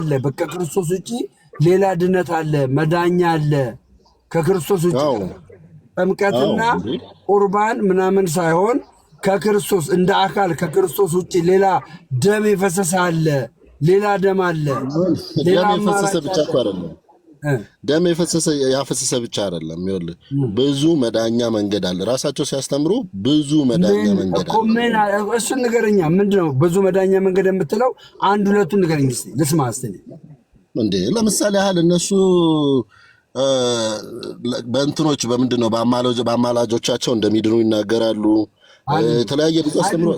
አለ። ከክርስቶስ ውጪ ሌላ ድነት አለ፣ መዳኛ አለ። ከክርስቶስ ውጪ ጥምቀትና ቁርባን ምናምን ሳይሆን ከክርስቶስ እንደ አካል ከክርስቶስ ውጪ ሌላ ደም የፈሰሰ አለ፣ ሌላ ደም አለ። ደም የፈሰሰ ብቻ እኮ አይደለም። ደም ያፈሰሰ ብቻ አይደለም። ይኸውልህ ብዙ መዳኛ መንገድ አለ። ራሳቸው ሲያስተምሩ ብዙ መዳኛ መንገድ አለ። እሱን ንገረኛ። ምንድነው ብዙ መዳኛ መንገድ የምትለው? አንድ ሁለቱን ንገረኝ እስኪ ልስማ። እስኪ እንዴ ለምሳሌ ያህል እነሱ በእንትኖች በምንድነው በአማላጆቻቸው እንደሚድኑ ይናገራሉ። የተለያየ ብዙ አስተምሮ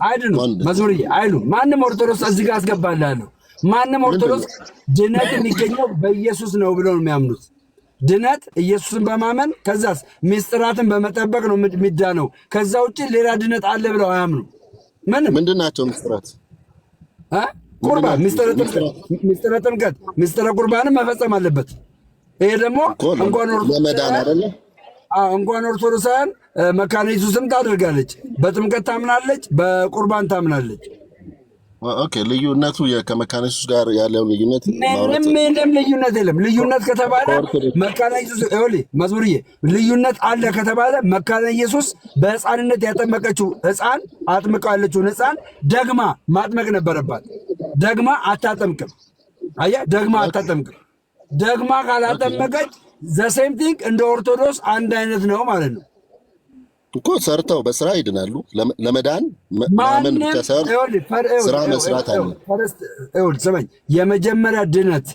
አይድኑ መዝሙርዬ አይሉ ማንም ኦርቶዶክስ እዚህ ጋር አስገባልሃለሁ። ማንም ኦርቶዶክስ ድነት የሚገኘው በኢየሱስ ነው ብለው ነው የሚያምኑት። ድነት ኢየሱስን በማመን ከዛስ ምስጢራትን በመጠበቅ ነው የሚዳነው። ከዛ ውጪ ሌላ ድነት አለ ብለው አያምኑ። ምንድን ናቸው ምስጢራት? ቁርባን፣ ምስጢረ ጥምቀት፣ ምስጢረ ቁርባንን መፈጸም አለበት። ይሄ ደግሞ ለመዳን አይደለ? እንኳን ኦርቶዶክሳውያን መካነ ኢየሱስም ታደርጋለች፣ በጥምቀት ታምናለች፣ በቁርባን ታምናለች። ኦኬ ልዩነቱ ከመካነ ኢየሱስ ጋር ያለው ልዩነት ምንም ልዩነት የለም። ልዩነት ከተባለ መካነ ኢየሱስ መዝሙርዬ ልዩነት አለ ከተባለ መካነ ኢየሱስ በሕፃንነት ያጠመቀችው ሕፃን አጥምቃለችውን ሕፃን ደግማ ማጥመቅ ነበረባት። ደግማ አታጠምቅም። አየህ፣ ደግማ አታጠምቅም። ደግማ ካላጠመቀች ዘሴም ቲንግ እንደ ኦርቶዶክስ አንድ አይነት ነው ማለት ነው እኮ። ሰርተው በስራ ይድናሉ። ለመዳን ማመን ብቻ ሳይሆን ስራ መስራት አለ። ስማኝ፣ የመጀመሪያ ድነት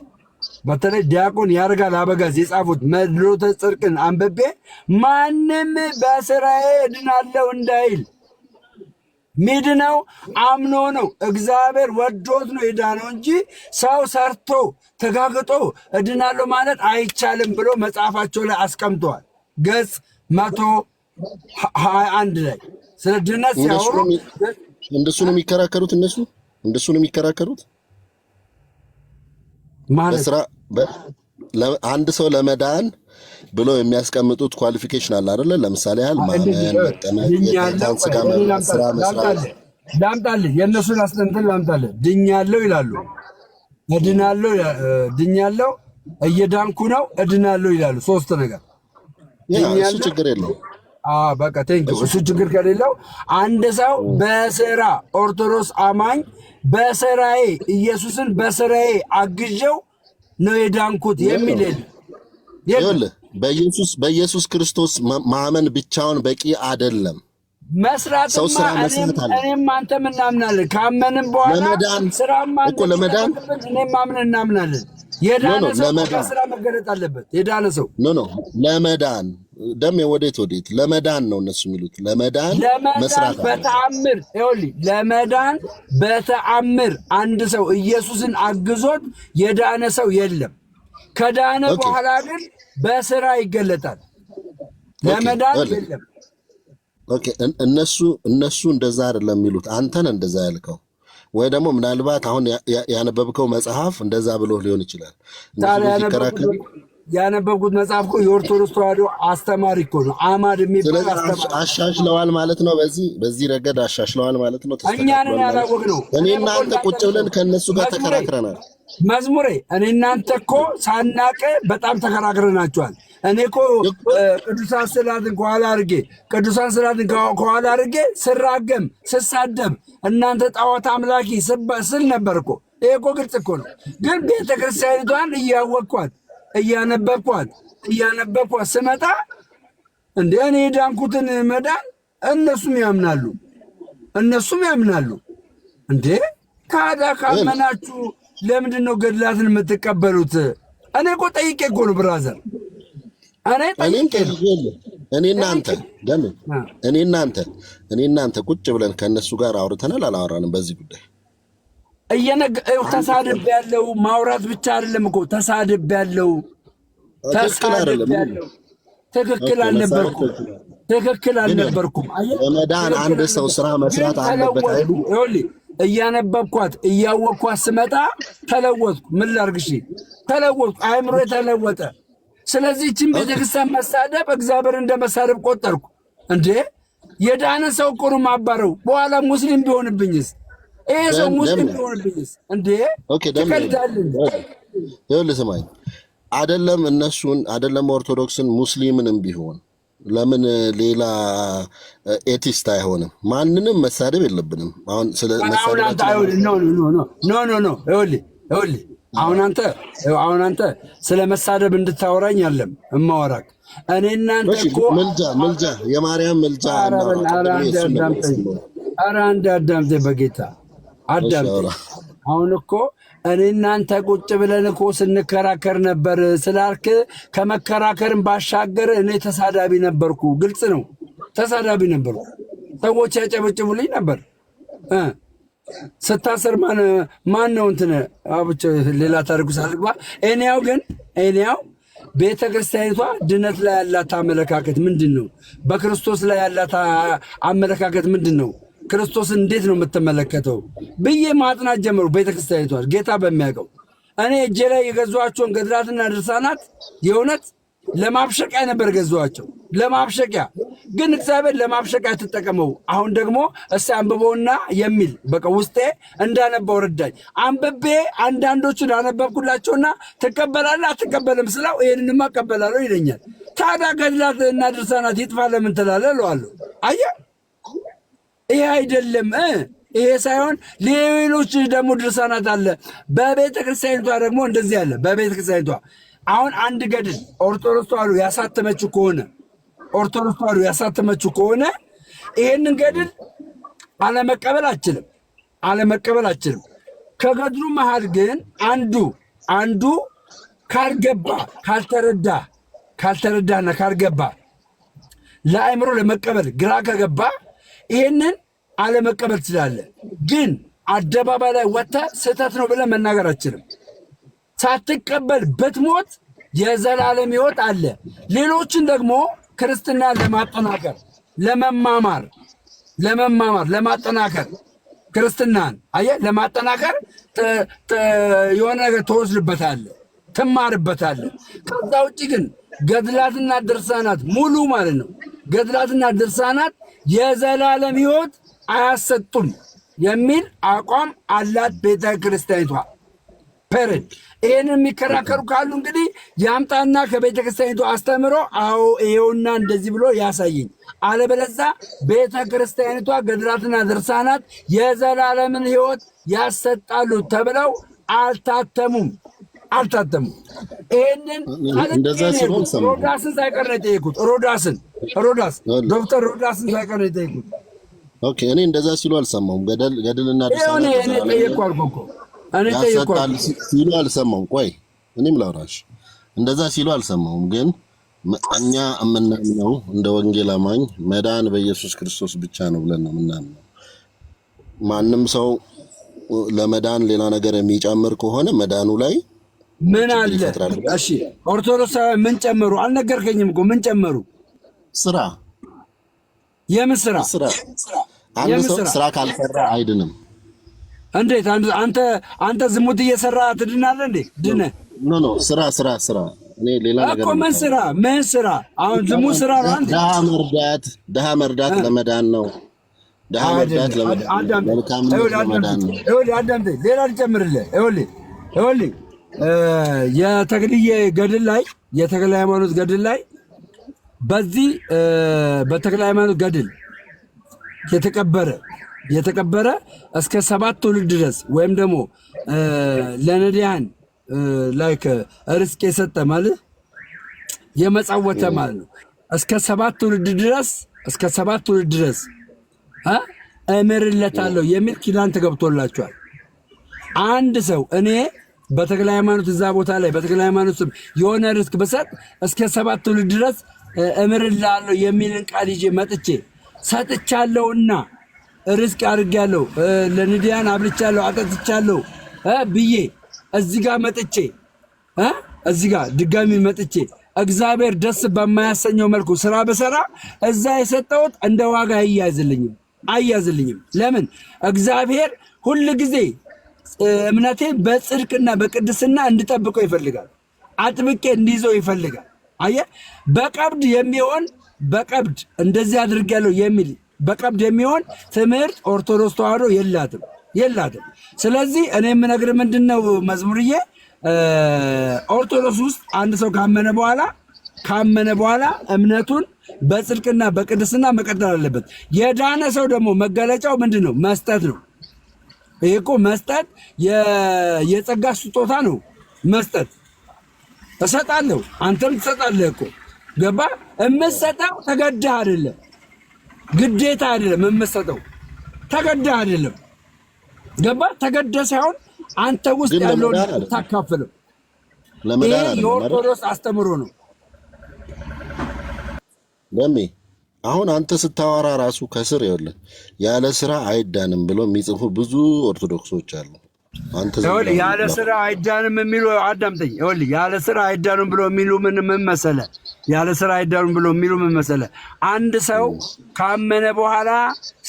በተለይ ዲያቆን ያርጋል አበጋዝ የጻፉት መድሎተ ጽድቅን አንብቤ ማንም በስራዬ እድናለሁ እንዳይል ሚድነው አምኖ ነው። እግዚአብሔር ወዶት ነው የዳነው እንጂ ሰው ሰርቶ ተጋግጦ እድናለሁ ማለት አይቻልም ብሎ መጽሐፋቸው ላይ አስቀምጠዋል። ገጽ 121 ላይ ስለ ድነት ሲያወሩ እንደሱ ነው የሚከራከሩት። እንደሱ ነው የሚከራከሩት ማለት አንድ ሰው ለመዳን ብሎ የሚያስቀምጡት ኳሊፊኬሽን አለ አይደለ? ለምሳሌ ያህል ማመን፣ መጠመቅ፣ የጌታን ሥጋ ስራ መስራት። ላምጣልህ የእነሱን አስጠንትን ላምጣልህ። ድኛለሁ ይላሉ፣ እድናለሁ፣ ድኛለሁ፣ እየዳንኩ ነው፣ እድናለሁ ይላሉ። ሶስት ነገር። እሱ ችግር የለው። በቃ ቴንኪው። እሱ ችግር ከሌለው አንድ ሰው በስራ ኦርቶዶክስ አማኝ በስራዬ ኢየሱስን በስራዬ አግዤው ነው የዳንኩት የሚል ይኸውልህ በኢየሱስ ክርስቶስ ማመን ብቻውን በቂ አይደለም። መስራትማ እኔም አንተም እናምናለን። ካመንም በኋላ ስራማ ለመዳን እኔም አምነን እናምናለን። የዳነ ሰው በስራ መገለጥ አለበት። የዳነ ሰው ለመዳን ደም ወዴት ለመዳን ነው እነሱ የሚሉት። ለመዳን መስራት በተአምር ይኸውልህ፣ ለመዳን በተአምር አንድ ሰው ኢየሱስን አግዞት የዳነ ሰው የለም። ከዳነ በኋላ ግን በስራ ይገለጣል። ለመዳን የለም። ኦኬ እነሱ እንደዛ አይደለም የሚሉት። አንተን እንደዛ ያልከው ወይ ደግሞ ምናልባት አሁን ያነበብከው መጽሐፍ እንደዛ ብሎ ሊሆን ይችላል። ያነበብኩት መጽሐፍ እኮ የኦርቶዶክስ ተዋሕዶ አስተማሪ እኮ ነው። አማድ የሚባል አስተማሪ አሻሽለዋል ማለት ነው። በዚህ ረገድ አሻሽለዋል ማለት ነው። እኛንን ያላወቅነው እኔና አንተ ቁጭ ብለን ከእነሱ ጋር ተከራክረናል። መዝሙሬ እኔናንተ እኮ ሳናቀ በጣም ተከራክረናቸዋል። እኔ እኮ ቅዱሳን ስዕላትን ከኋላ አድርጌ ስራገም ስሳደብ እናንተ ጣዖት አምላኪ ስል ነበር እኮ። ይሄ እኮ ግልጽ እኮ ነው። ግን ቤተክርስቲያኒቷን እያወቅኳት እያነበብኳት ስመጣ እንደ እኔ የዳንኩትን መዳን እነሱም ያምናሉ። እንዴ ታዲያ ካመናችሁ ለምንድን ነው ገድላትን የምትቀበሉት? እኔ እኮ ጠይቄ እኮ ነው ብራዘር። እኔናንተ ቁጭ ብለን ከእነሱ ጋር አውርተናል አላወራንም በዚህ ጉዳይ? ተሳድብ ያለው ማውራት ብቻ አይደለም እኮ ተሳድብ ያለው ትክክል አልነበርኩም። ለመዳን አንድ ሰው ስራ መስራት አለበት አይሉ እያነበብኳት እያወቅኳት ስመጣ ተለወጥኩ። ምን ላድርግ? እሺ ተለወጥኩ። አእምሮ ተለወጠ። ስለዚህ ይህችን ቤተክርስቲያን መሳደብ እግዚአብሔር እንደ መሳደብ ቆጠርኩ። እንዴ የዳነ ሰው እኮ ነው ማባረው። በኋላ ሙስሊም ቢሆንብኝስ? ይሄ ሰው ሙስሊም ቢሆንብኝስ እንዴ? ኦኬ ደም ይኸውልህ ስማኝ፣ አይደለም እነሱን አይደለም ኦርቶዶክስን ሙስሊምንም ቢሆን ለምን ሌላ ኤቲስት አይሆንም? ማንንም መሳደብ የለብንም። አሁን ስለ መሳደባችን ኖ ይኸውልህ አሁን አንተ ስለ መሳደብ እንድታወራኝ አለም እማወራክ እኔ እናንተ እኮ ምልጃ የማርያም ምልጃ አዳምጠኝ በጌታ አዳምጠኝ። አሁን እኮ እኔ እናንተ ቁጭ ብለን እኮ ስንከራከር ነበር ስላልክ ከመከራከርን ባሻገር እኔ ተሳዳቢ ነበርኩ። ግልጽ ነው፣ ተሳዳቢ ነበርኩ። ሰዎች ያጨበጭቡልኝ ነበር። ስታሰር ማን ነው እንትን አብቻ ሌላ ታሪኩ ሳልግባ እኔያው ቤተ ክርስቲያኒቷ ድነት ላይ ያላት አመለካከት ምንድን ነው? በክርስቶስ ላይ ያላት አመለካከት ምንድን ነው? ክርስቶስን እንዴት ነው የምትመለከተው ብዬ ማጥናት ጀመሩ። ቤተ ክርስቲያኒቷ ጌታ በሚያውቀው እኔ እጄ ላይ የገዟቸውን ገድላትና ድርሳናት የእውነት ለማብሸቂያ ነበር ገዟቸው፣ ለማብሸቂያ። ግን እግዚአብሔር ለማብሸቂያ ትጠቀመው። አሁን ደግሞ እስቲ አንብበውና የሚል በቃ ውስጤ እንዳነበው ረዳኝ። አንብቤ አንዳንዶቹን አነበብኩላቸውና ትቀበላለህ አትቀበልም ስለው ይህንንማ እቀበላለሁ ይለኛል። ታዲያ ገድላትና ድርሳናት ይጥፋ ለምን ትላለህ እለዋለሁ። አየህ ይሄ አይደለም። ይሄ ሳይሆን ሌሎች ደግሞ ድርሳናት አለ በቤተ ክርስቲያኒቷ ደግሞ እንደዚህ አለ በቤተ ክርስቲያኒቷ። አሁን አንድ ገድል ኦርቶዶክስ ተዋሕዶ ያሳተመችው ከሆነ ይሄንን ገድል አለመቀበል አችልም። ከገድሉ መሃል ግን አንዱ ካልተረዳና ካልገባ ለአእምሮ ለመቀበል ግራ ከገባ ይሄንን አለመቀበል ትችላለህ። ግን አደባባይ ላይ ወጥተህ ስህተት ነው ብለህ መናገር አችልም። ሳትቀበል ብትሞት የዘላለም ሕይወት አለ። ሌሎችን ደግሞ ክርስትና ለማጠናከር ለማጠናከር ክርስትናን ለማጠናከር የሆነ ነገር ትወስድበታለህ፣ ትማርበታለህ። ከዛ ውጭ ግን ገድላትና ድርሳናት ሙሉ ማለት ነው ገድላትና ድርሳናት የዘላለም ሕይወት አያሰጡም የሚል አቋም አላት ቤተ ክርስቲያኒቷ። ፐረድ ይህን የሚከራከሩ ካሉ እንግዲህ ያምጣና ከቤተ ክርስቲያኒቱ አስተምሮ አዎ ይሄውና እንደዚህ ብሎ ያሳየኝ። አለበለዛ ቤተ ክርስቲያኒቷ ገድላትና ድርሳናት የዘላለምን ሕይወት ያሰጣሉ ተብለው አልታተሙም። ይህንን ሮዳስን ሳይቀር ነው የጠየቁት። ዶክተር ሮዳስን ሳይቀር ነው የጠየቁት። ኦኬ እኔ እንደዛ ሲሉ አልሰማሁም። ገድልና ድርሳናት ያሰጣል ሲሉ አልሰማሁም። ቆይ እኔም ላውራሽ። እንደዛ ሲሉ አልሰማሁም። ግን እኛ የምናምነው እንደ ወንጌል አማኝ መዳን በኢየሱስ ክርስቶስ ብቻ ነው ብለን ነው የምናምነው። ማንም ሰው ለመዳን ሌላ ነገር የሚጨምር ከሆነ መዳኑ ላይ ምን አለ? እሺ ኦርቶዶክስ ምን ጨመሩ? አልነገርከኝም እኮ ምን ጨመሩ? ስራ። የምን ስራ? አንድ ሰው ስራ ካልሰራ አይድንም። እንዴት አንተ ዝሙት እየሰራ ትድናለህ እንዴ? ኖ ስራ እኔ ሌላ ነገር እኮ ምን ስራ? አሁን ዝሙት ስራ ነው። አንተ ድሃ መርዳት ለመዳን ነው። ድሃ መርዳት ለመልካም ለመዳን ነው። አዳምጠኝ፣ ሌላ ልጨምርልህ። ይኸውልህ የተክልዬ ሃይማኖት ገድል ላይ በዚህ በተክለ ሃይማኖት ገድል የተቀበረ እስከ 7 ትውልድ ድረስ ወይም ደግሞ ለነዳያን ላይክ ርስቅ የሰጠ ማለት የመጻወተ ማለት ነው። እስከ 7 ትውልድ ድረስ እምርለታለሁ የሚል ኪዳን ተገብቶላቸዋል። አንድ ሰው እኔ በተክለ ሃይማኖት እዛ ቦታ ላይ በተክለ ሃይማኖት ስም የሆነ ርስቅ በሰጥ እስከ 7 ትውልድ ድረስ እምርላለሁ የሚልን ቃል ይዤ መጥቼ ሰጥቻለሁና ርስቅ አድርጌያለሁ፣ ለነዳያን አብልቻለሁ፣ አጠጥቻለሁ ብዬ እዚህ ጋር ድጋሚ መጥቼ እግዚአብሔር ደስ በማያሰኘው መልኩ ስራ በሰራ እዛ የሰጠሁት እንደ ዋጋ አያዝልኝም። ለምን? እግዚአብሔር ሁል ጊዜ እምነቴ በጽድቅና በቅድስና እንድጠብቀው ይፈልጋል። አጥብቄ እንዲይዘው ይፈልጋል። አየህ፣ በቀብድ እንደዚህ አድርጌያለሁ የሚል በቀብድ የሚሆን ትምህርት ኦርቶዶክስ ተዋሕዶ የላትም። ስለዚህ እኔ የምነግርህ ምንድነው መዝሙርዬ፣ ኦርቶዶክስ ውስጥ አንድ ሰው ካመነ በኋላ እምነቱን በጽድቅና በቅድስና መቀጠል አለበት። የዳነ ሰው ደግሞ መገለጫው ምንድነው? መስጠት ነው። ይሄ እኮ መስጠት የጸጋ ስጦታ ነው። መስጠት እሰጣለሁ፣ አንተም ትሰጣለህ እኮ ገባ? የምትሰጠው ተገደህ አይደለም፣ ግዴታ አይደለም። የምትሰጠው ተገደህ አይደለም፣ ገባ? ተገደህ ሳይሆን አንተ ውስጥ ያለውን ታካፍለው። ይሄ የኦርቶዶክስ አስተምሮ ነው። ለሚ አሁን አንተ ስታወራ ራሱ ከስር ይኸውልህ ያለ ስራ አይዳንም ብሎ የሚጽፉ ብዙ ኦርቶዶክሶች አሉ። አንተ ያለ ስራ አይዳንም የሚሉ አዳምጠኝ። ይኸውልህ ያለ ስራ አይዳንም ብሎ የሚሉ ምን መሰለህ? ያለ ስራ አይዳንም ብሎ የሚሉ ምን መሰለህ? አንድ ሰው ካመነ በኋላ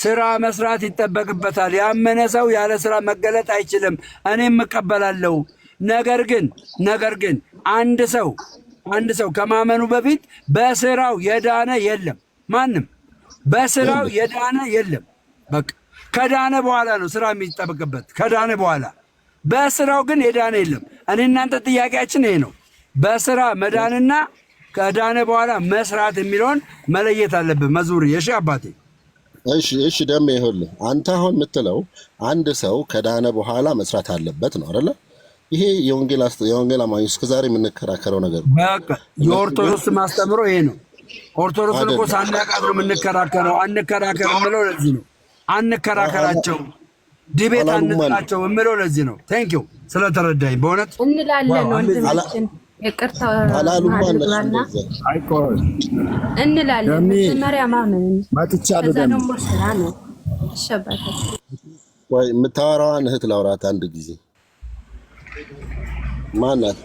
ስራ መስራት ይጠበቅበታል። ያመነ ሰው ያለ ስራ መገለጥ አይችልም። እኔም እቀበላለሁ። ነገር ግን አንድ ሰው ከማመኑ በፊት በስራው የዳነ የለም። ማንም በስራው የዳነ የለም። በቃ ከዳነ በኋላ ነው ስራ የሚጠበቅበት። ከዳነ በኋላ በስራው ግን የዳነ የለም። እኔ እናንተ ጥያቄያችን ይሄ ነው። በስራ መዳንና ከዳነ በኋላ መስራት የሚለውን መለየት አለብን። መዝሙር እሺ አባቴ። እሺ ደሜ ይኸውልህ አንተ አሁን የምትለው አንድ ሰው ከዳነ በኋላ መስራት አለበት ነው አይደለ? ይሄ የወንጌል አማኝ እስከዛሬ የምንከራከረው ነገር ነው። በቃ የኦርቶዶክስ ማስተምሮ ይሄ ነው። ኦርቶዶክስ እኮ ሳናቃት ነው የምንከራከረው። አንከራከር የምለው ለዚህ ነው። አንከራከራቸው፣ ዲቤት አንጥላቸው የምለው ለዚህ ነው። ቴንክ ዩ ስለተረዳኝ በእውነት እንላለን። ወንድማችን ይቅርታ አድርጋና እንላለን። መጀመሪያ ማመን ማጥቻለሁ ደግሞ ስራ ነው። ሸባታ ወይ የምታወራዋን እህት ላውራት አንድ ጊዜ። ማናት?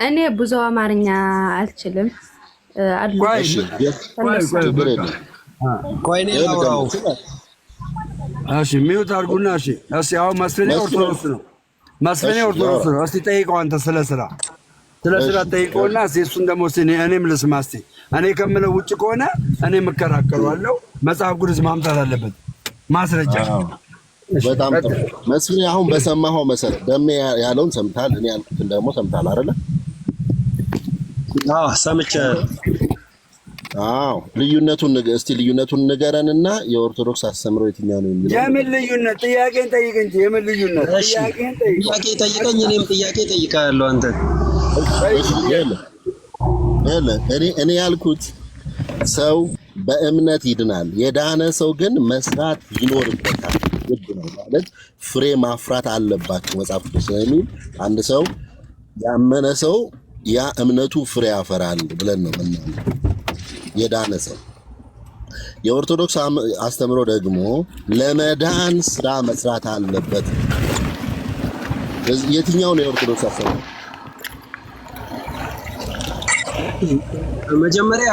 እኔ ብዙ አማርኛ አልችልም። ሚዩት አድርጉና። እሺ አሁን መስፍኔ ኦርቶዶክስ ነው። እስቲ ጠይቀው አንተ ስለ ስራ ጠይቀውና እሱን ደግሞ እኔም ልስማ። እስቲ እኔ ከምለው ውጭ ከሆነ እኔም እከራከረዋለሁ። መጽሐፍ ቅዱስ ማምጣት አለበት ማስረጃ። በጣም ጥሩ መስፍኔ፣ አሁን በሰማኸው መሰረት ደሜ ያለውን ሰምታል፣ እኔ ያልኩትን ደግሞ ሰምታል አይደለ? ሰምቻለሁ። ልዩነቱን ንገረንና የኦርቶዶክስ አስተምሮ የትኛው ነው የሚለው። የምን ልዩነት? ጥያቄን ጠይቅ እንጂ የምን ልዩነት? ጥያቄ ጠይቀኝ፣ እኔም ጥያቄ ጠይቃለሁ። አንተ እኔ ያልኩት ሰው በእምነት ይድናል፣ የዳነ ሰው ግን መስራት ይኖርበታል። ግድ ነው ማለት ፍሬ ማፍራት አለባቸው መጽሐፍ ቅዱስ ስለሚል አንድ ሰው ያመነ ሰው ያ እምነቱ ፍሬ ያፈራል ብለን ነው የምናምነው። የዳነ ሰው የኦርቶዶክስ አስተምሮ ደግሞ ለመዳን ስራ መስራት አለበት። የትኛው ነው የኦርቶዶክስ አስተምሮ? መጀመሪያ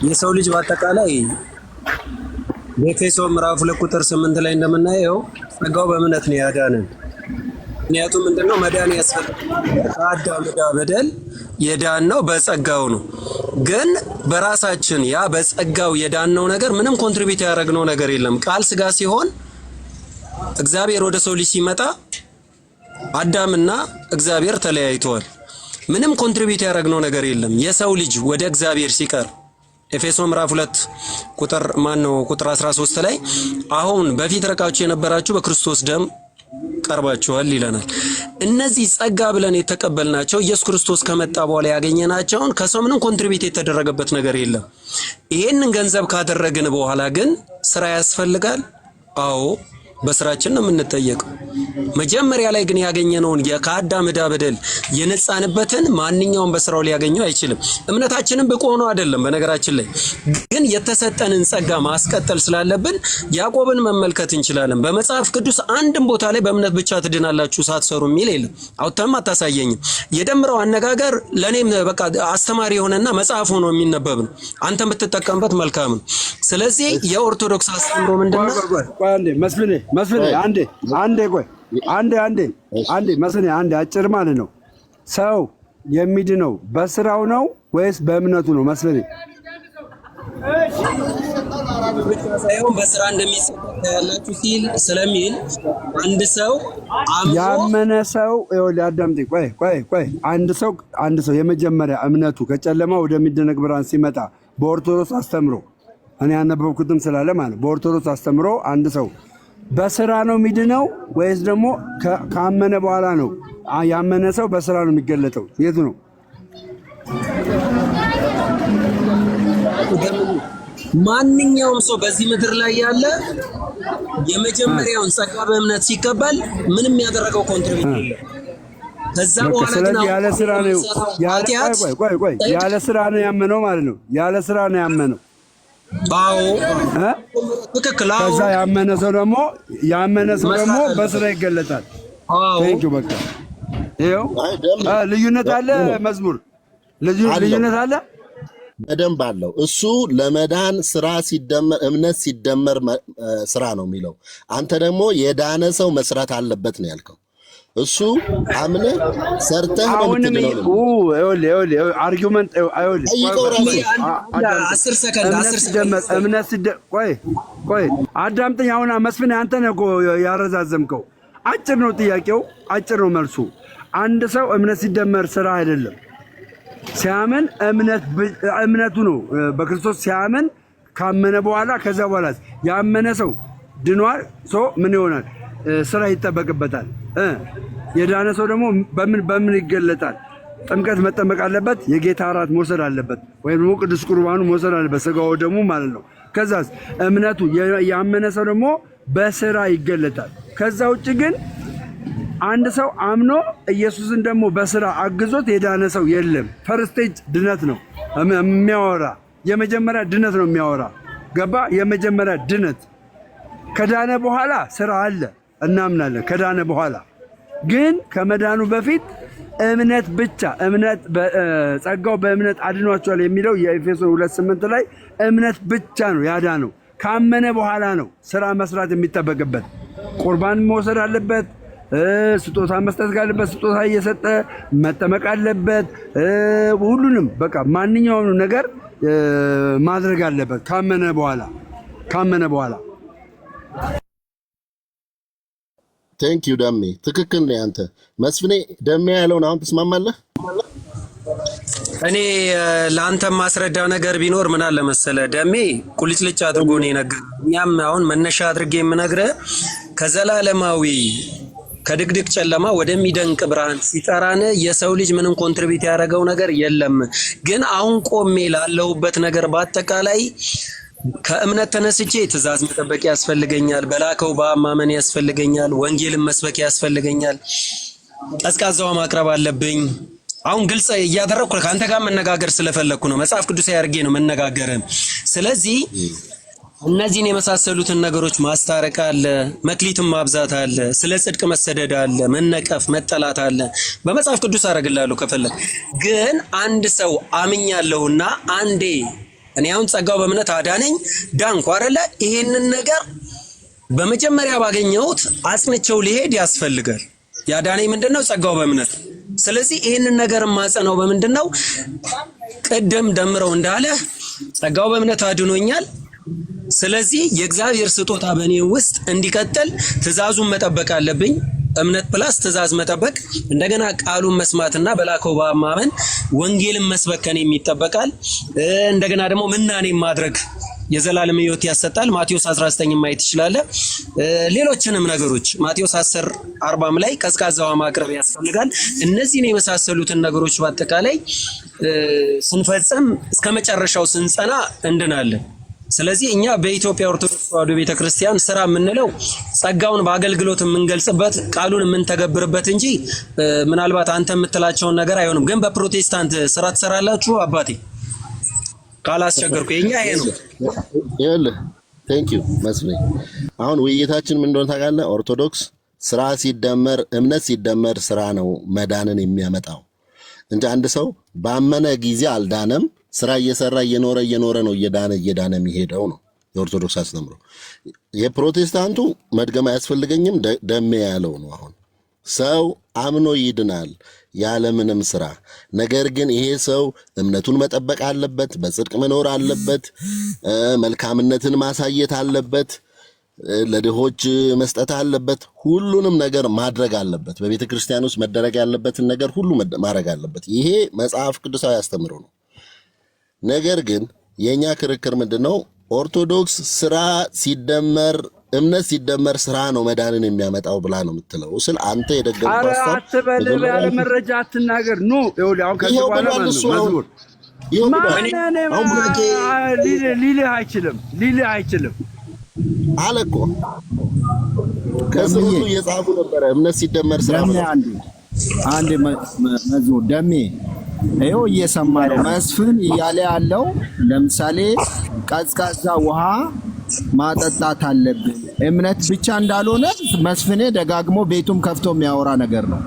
የሰው ልጅ በአጠቃላይ በኤፌሶን ምዕራፍ 2 ቁጥር 8 ላይ እንደምናየው ጸጋው በእምነት ነው ያዳነን። ምክንያቱም ምንድነው መዳን ያስፈልጋል። ከአዳም ዕዳ በደል የዳነው በጸጋው ነው። ግን በራሳችን ያ በጸጋው የዳነው ነገር ምንም ኮንትሪቢዩት ያደረግነው ነገር የለም። ቃል ስጋ ሲሆን እግዚአብሔር ወደ ሰው ልጅ ሲመጣ አዳምና እግዚአብሔር ተለያይተዋል። ምንም ኮንትሪቢዩት ያደረግነው ነገር የለም። የሰው ልጅ ወደ እግዚአብሔር ሲቀር ኤፌሶን ምዕራፍ 2 ቁጥር 13 ላይ አሁን በፊት ርቃችሁ የነበራችሁ በክርስቶስ ደም ቀርባችኋል ይለናል። እነዚህ ጸጋ ብለን የተቀበልናቸው ኢየሱስ ክርስቶስ ከመጣ በኋላ ያገኘናቸውን ከሰው ምንም ኮንትሪቢዩት የተደረገበት ነገር የለም። ይሄንን ገንዘብ ካደረግን በኋላ ግን ስራ ያስፈልጋል። አዎ በስራችን ነው የምንጠየቀው። መጀመሪያ ላይ ግን ያገኘነውን ከአዳም ዕዳ በደል የነጻንበትን ማንኛውም በስራው ሊያገኘው አይችልም። እምነታችንን ብቁ ሆኖ አይደለም። በነገራችን ላይ ግን የተሰጠንን ጸጋ ማስቀጠል ስላለብን ያዕቆብን መመልከት እንችላለን። በመጽሐፍ ቅዱስ አንድም ቦታ ላይ በእምነት ብቻ ትድናላችሁ ሳትሰሩ የሚል የለም። አውጥተህም አታሳየኝም። የደምረው አነጋገር ለእኔም በቃ አስተማሪ የሆነና መጽሐፍ ሆኖ የሚነበብ ነው። አንተም ብትጠቀምበት መልካም ነው። ስለዚህ የኦርቶዶክስ አስተምሮ ምንድነው? መስፍኔ አንዴ መስፍኔ አንዴ አጭር ማለት ነው። ሰው የሚድነው በስራው ነው ወይስ በእምነቱ ነው? መስፍኔ ብቻ ሳይሆን በስራ እንደሚሰጣ ያላችሁ ሲል ስለሚል አንድ ሰው ያመነ ሰው ይኸውልህ፣ አዳምጠኝ። ቆይ አንድ ሰው የመጀመሪያ እምነቱ ከጨለማ ወደሚደነቅ ብርሃን ሲመጣ በኦርቶዶክስ አስተምሮ እኔ ያነበብኩትም ስላለ ማለት በኦርቶዶክስ አስተምሮ አንድ ሰው በስራ ነው የሚድነው ወይስ ደግሞ ካመነ በኋላ ነው? ያመነ ሰው በስራ ነው የሚገለጠው? የቱ ነው? ማንኛውም ሰው በዚህ ምድር ላይ ያለ የመጀመሪያውን ጸጋ በእምነት ሲቀበል ምንም ያደረገው ኮንትሪቢዩት የለም። ከዛ በኋላ ስለዚህ ያለ ስራ ነው ያለ ስራ ነው ያመነው ማለት ነው። ያለ ስራ ነው ያመነው። አዎ ትክክል። አዎ ከዛ ያመነ ሰው ደግሞ በስራ ይገለጣል። አዎ ቴንኪው። በቃ ይኸው ልዩነት አለ። መዝሙር ልዩነት አለ፣ በደንብ አለው። እሱ ለመዳን ስራ ሲደመር እምነት ሲደመር ስራ ነው የሚለው። አንተ ደግሞ የዳነ ሰው መስራት አለበት ነው ያልከው። እሱ አምነ ሰርተህ ነው የምትድነው። አርጊውመንት ቆይ አዳምጠኝ። አሁን መስፍን አንተ ነህ እኮ ያረዛዘምከው። አጭር ነው ጥያቄው፣ አጭር ነው መልሱ። አንድ ሰው እምነት ሲደመር ስራ አይደለም። ሲያምን እምነቱ ነው። በክርስቶስ ሲያምን ካመነ በኋላ ከዛ በኋላ ያመነ ሰው ድኗል። ሰው ምን ይሆናል? ስራ ይጠበቅበታል። የዳነ ሰው ደግሞ በምን ይገለጣል? ጥምቀት መጠመቅ አለበት። የጌታ እራት መውሰድ አለበት፣ ወይም ደግሞ ቅዱስ ቁርባኑ መውሰድ አለበት፣ ስጋው ደግሞ ማለት ነው። ከዛስ እምነቱ ያመነ ሰው ደግሞ በስራ ይገለጣል። ከዛ ውጭ ግን አንድ ሰው አምኖ ኢየሱስን ደግሞ በስራ አግዞት የዳነ ሰው የለም። ፈርስቴጅ ድነት ነው የሚያወራ፣ የመጀመሪያ ድነት ነው የሚያወራ። ገባ? የመጀመሪያ ድነት። ከዳነ በኋላ ስራ አለ እናምናለን። ከዳነ በኋላ ግን ከመዳኑ በፊት እምነት ብቻ ጸጋው በእምነት አድኗቸዋል የሚለው የኤፌሶን 2:8 ላይ እምነት ብቻ ነው ያዳነው። ካመነ በኋላ ነው ስራ መስራት የሚጠበቅበት። ቁርባን መውሰድ አለበት፣ ስጦታ መስጠት ካለበት ስጦታ እየሰጠ መጠመቅ አለበት። ሁሉንም በቃ ማንኛውንም ነገር ማድረግ አለበት ካመነ በኋላ። ቴንክ ዩ ደሜ፣ ትክክል ነው ያንተ። መስፍኔ ደሜ ያለውን አሁን ትስማማለህ? እኔ ለአንተ ማስረዳው ነገር ቢኖር ምን አለ መሰለ፣ ደሜ ቁልጭልጭ አድርጎ ነው የነገረው። እኛም አሁን መነሻ አድርጌ የምነግርህ ከዘላለማዊ ከድቅድቅ ጨለማ ወደሚደንቅ ብርሃን ሲጠራን የሰው ልጅ ምንም ኮንትሪቢዩት ያደረገው ነገር የለም። ግን አሁን ቆሜ ላለሁበት ነገር በአጠቃላይ ከእምነት ተነስቼ ትእዛዝ መጠበቅ ያስፈልገኛል፣ በላከው በማመን ያስፈልገኛል፣ ወንጌልን መስበክ ያስፈልገኛል፣ ቀዝቃዛው ማቅረብ አለብኝ። አሁን ግልጽ እያደረኩ ከአንተ ጋር መነጋገር ስለፈለኩ ነው። መጽሐፍ ቅዱስ ያርጌ ነው መነጋገር። ስለዚህ እነዚህን የመሳሰሉትን ነገሮች ማስታረቅ አለ፣ መክሊትም ማብዛት አለ፣ ስለ ጽድቅ መሰደድ አለ፣ መነቀፍ መጠላት አለ። በመጽሐፍ ቅዱስ አደርግልሃለሁ ከፈለክ። ግን አንድ ሰው አምኛለሁና አንዴ እኔ አሁን ጸጋው በእምነት አዳነኝ ዳንኩ አይደለ? ይሄንን ነገር በመጀመሪያ ባገኘሁት አጽንቼው ሊሄድ ያስፈልጋል። ያዳነኝ ምንድነው? ጸጋው በእምነት። ስለዚህ ይሄንን ነገር ማጸናው በምንድነው? ቀደም ደምረው እንዳለ ጸጋው በእምነት አድኖኛል። ስለዚህ የእግዚአብሔር ስጦታ በእኔ ውስጥ እንዲቀጥል ትእዛዙን መጠበቅ አለብኝ። እምነት ፕላስ ትእዛዝ መጠበቅ፣ እንደገና ቃሉን መስማትና በላከው በማመን ወንጌልን መስበክ ከኔ ይጠበቃል። እንደገና ደግሞ ምናኔ ማድረግ የዘላለም ሕይወት ያሰጣል። ማቴዎስ 19 ማየት ይችላል። ሌሎችንም ነገሮች ማቴዎስ 10:40 ላይ ቀዝቃዛው ማቅረብ ያስፈልጋል። እነዚህን የመሳሰሉትን ነገሮች በአጠቃላይ ስንፈጽም እስከ መጨረሻው ስንጸና እንድናለን። ስለዚህ እኛ በኢትዮጵያ ኦርቶዶክስ ተዋሕዶ ቤተክርስቲያን ስራ የምንለው ጸጋውን በአገልግሎት የምንገልጽበት ቃሉን የምንተገብርበት እንጂ ምናልባት አንተ የምትላቸውን ነገር አይሆንም። ግን በፕሮቴስታንት ስራ ትሰራላችሁ አባቴ ካላስቸገርኩ የኛ ይሄ ነው። ይኸውልህ ቴንክ ዩ መስፍኔ። አሁን ውይይታችን ምን እንደሆነ ታውቃለህ? ኦርቶዶክስ ስራ ሲደመር እምነት ሲደመር ስራ ነው መዳንን የሚያመጣው እንጂ አንድ ሰው ባመነ ጊዜ አልዳነም። ስራ እየሰራ እየኖረ ነው እየዳነ የሚሄደው ነው የኦርቶዶክስ አስተምሮ። የፕሮቴስታንቱ መድገም አያስፈልገኝም ደሜ ያለው ነው። አሁን ሰው አምኖ ይድናል ያለምንም ስራ። ነገር ግን ይሄ ሰው እምነቱን መጠበቅ አለበት፣ በጽድቅ መኖር አለበት፣ መልካምነትን ማሳየት አለበት፣ ለድሆች መስጠት አለበት፣ ሁሉንም ነገር ማድረግ አለበት። በቤተ ክርስቲያን ውስጥ መደረግ ያለበትን ነገር ሁሉ ማድረግ አለበት። ይሄ መጽሐፍ ቅዱሳዊ አስተምሮ ነው። ነገር ግን የኛ ክርክር ምንድነው? ኦርቶዶክስ ስራ ሲደመር እምነት ሲደመር ስራ ነው መዳንን የሚያመጣው ብላ ነው የምትለው። ስለ አንተ የደገምከው ሐሳብ አትበል፣ ያለ መረጃ አትናገር። ኖ ይኸውልህ፣ አሁን ከዚህ በኋላ መዝሙር ሊልህ አይችልም አለ እኮ ከስሩ እየጻፉ ነበረ። እምነት ሲደመር ስራ ነው። አንድ መዝሙር ደሜ ይኸው እየሰማ ነው መስፍን እያለ ያለው። ለምሳሌ ቀዝቃዛ ውሃ ማጠጣት አለብን እምነት ብቻ እንዳልሆነ መስፍኔ ደጋግሞ ቤቱም ከፍቶ የሚያወራ ነገር ነው።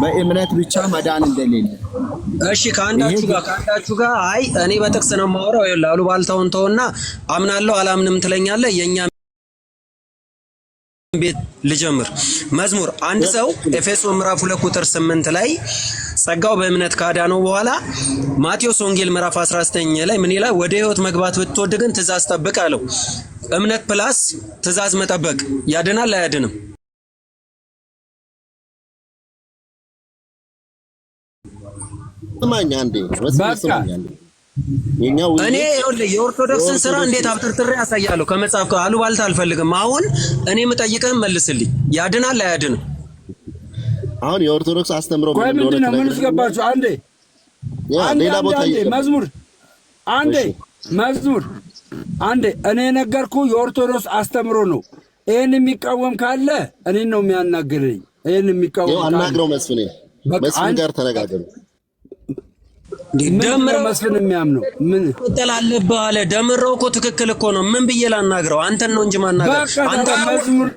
በእምነት ብቻ መዳን እንደሌለ። እሺ ከአንዳችሁ ጋር አይ እኔ በጥቅስ ነው የማወራው ይላሉ። ባልታውን ተውና አምናለሁ አላምንም ትለኛለህ። የኛ ቤት ልጀምር። መዝሙር አንድ ሰው ኤፌሶን ምዕራፍ 2 ቁጥር 8 ላይ ጸጋው በእምነት ካዳነው በኋላ ማቴዎስ ወንጌል ምዕራፍ 19 ላይ ምን ይላል? ወደ ሕይወት መግባት ብትወድ ግን ትእዛዝ ጠብቅ አለው። እምነት ፕላስ ትእዛዝ መጠበቅ ያድናል አያድንም? ስማኝ አንዴ እኔ የኦርቶዶክስን ስራ እንዴት አብጠርጥሬ ያሳያለሁ? ከመጽሐፍ አሉባልታ አልፈልግም። አሁን እኔ የምጠይቅህን መልስልኝ። ያድናል አያድንም? አሁን የኦርቶዶክስ አስተምሮ ምንድን ነው? ምን ገባችሁ? አንዴ መዝሙር አንዴ እኔ ነገርኩ። የኦርቶዶክስ አስተምሮ ነው። ይሄን የሚቃወም ካለ እኔን ነው የሚያናግረኝ። ይሄን የሚቃወም ካለ አናግረው። መስፍን ጋር ተነጋገሩ። ደምረው መስፍን የሚያምነው ምን ተላለብህ አለ። ደምረው እኮ ትክክል እኮ ነው። ምን ብዬ ላናግረው? አንተን ነው እንጂ ማናገር። አንተ መዝሙር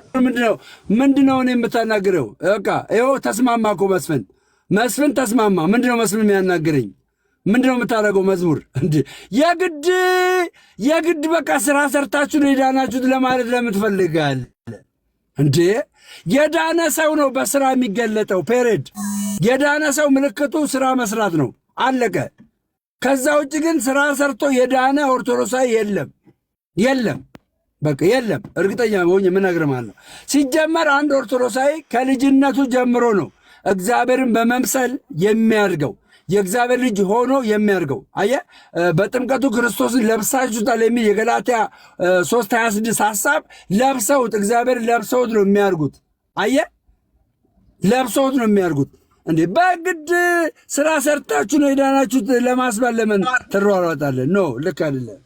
ምንድነው እኔ የምታናግረው? በቃ ይኸው ተስማማ እኮ መስፍን ተስማማ። ምንድነው መስፍን የሚያናግረኝ? ምንድነው የምታደርገው? መዝሙር እንዴ የግድ በቃ ስራ ሰርታችሁ ነው የዳናችሁት ለማለት ለምን ትፈልጋለህ እንዴ? የዳነ ሰው ነው በስራ የሚገለጠው። ፔሬድ የዳነ ሰው ምልክቱ ስራ መስራት ነው። አለቀ። ከዛ ውጭ ግን ስራ ሰርቶ የዳነ ኦርቶዶክሳዊ የለም። በቃ የለም። እርግጠኛ ሆኜ የምነግርሃለሁ። ሲጀመር አንድ ኦርቶዶክሳዊ ከልጅነቱ ጀምሮ ነው እግዚአብሔርን በመምሰል የሚያድገው፣ የእግዚአብሔር ልጅ ሆኖ የሚያድገው። አየህ፣ በጥምቀቱ ክርስቶስን ለብሳችሁታል የሚል የገላትያ 3:26 ሐሳብ ለብሰውት እግዚአብሔርን ለብሰውት ነው የሚያድጉት። አየህ፣ ለብሰውት ነው የሚያድጉት። እንዴ በግድ ስራ ሰርታችሁ ነው የዳናችሁት ለማስባል ለምን ትሯሯጣለህ? ኖ ልክ አይደለም።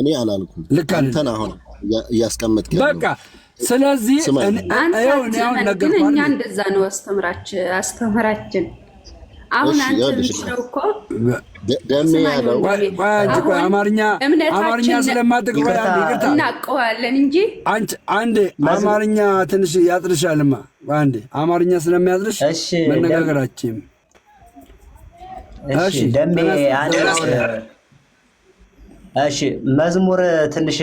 እኔ አላልኩም። ልክ አይደለም። አሁን እያስቀመጥክ በቃ ስለዚህ ግን እኛ እንደዛ ነው አስተምራችን። አሁን አንተ ምንድነው እኮ ደሜ ያለው አማርኛ ስለማትግባ እናውቀዋለን እንጂ አንዴ አማርኛ ትንሽ ያጥርሻልማ። አንዴ አማርኛ ስለሚያጥርሽ መነጋገራችን። እሺ ደሜ እሺ መዝሙር ትንሽ